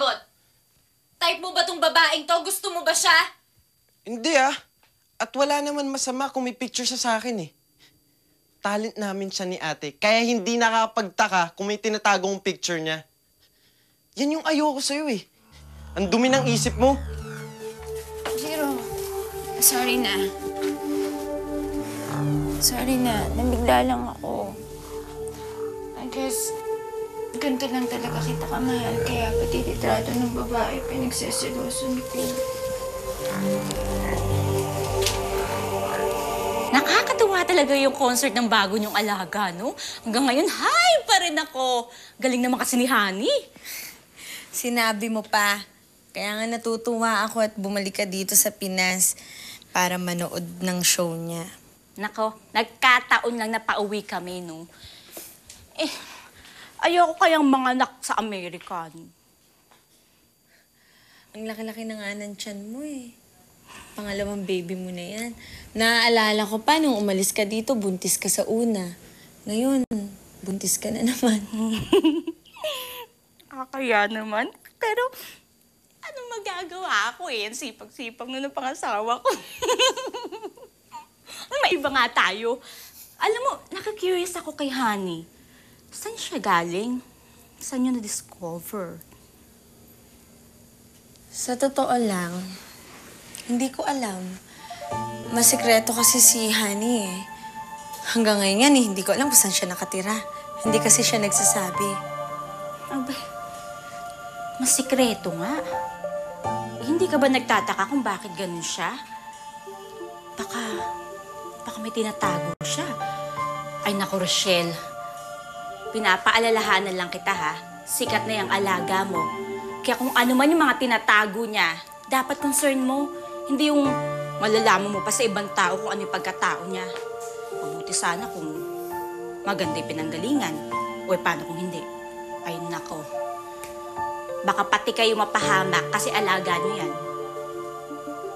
sumagot? Type mo ba tong babaeng to? Gusto mo ba siya? Hindi ah. At wala naman masama kung may picture siya sa akin eh. Talent namin siya ni ate, kaya hindi nakakapagtaka kung may tinatagong picture niya. Yan yung ayoko sa'yo eh. Ang dumi ng isip mo. Jiro, sorry na. Sorry na, nabigla lang ako. I guess, ganito lang talaga kita kamahal, kaya pati litrato ng babae pinagseselosan ko. Nakakatuwa talaga yung concert ng bago niyong alaga, no? Hanggang ngayon, hi pa rin ako. Galing naman kasi ni Honey. Sinabi mo pa. Kaya nga natutuwa ako at bumalik ka dito sa Pinas para manood ng show niya. Nako, nagkataon lang na pauwi kami, no? Ayoko kayang manganak sa Amerika. Ang laki-laki na nga ng tiyan mo eh. Pangalawang baby mo na yan. Naaalala ko pa nung umalis ka dito, buntis ka sa una. Ngayon, buntis ka na naman. Kaya naman. Pero, anong magagawa ako eh? Ang sipag-sipag na ng pangasawa ko. May iba nga tayo. Alam mo, nakakurious ako kay Honey. Saan siya galing? Saan niyo na-discover? Sa totoo lang, hindi ko alam. Masikreto kasi si Honey eh. Hanggang ngayon yan eh, hindi ko alam kung saan siya nakatira. Hindi kasi siya nagsasabi. Abay, masikreto nga. Hindi ka ba nagtataka kung bakit ganun siya? Baka may tinatago siya. Ay naku, Rochelle. Pinapaalalahanan lang kita ha. Sikat na yung alaga mo. Kaya kung ano man yung mga tinatago niya, dapat concern mo. Hindi yung malalaman mo pa sa ibang tao kung ano yung pagkatao niya. Mabuti sana kung maganda yung pinanggalingan. O paano kung hindi? Ay nako. Baka pati kayo mapahamak kasi alaga niyo yan.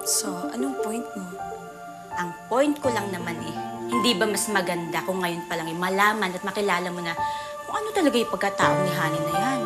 So, anong point mo? Ang point ko lang naman eh, hindi ba mas maganda kung ngayon pa lang malaman at makilala mo na kung ano talaga yung pagkatao ni Honey na yan?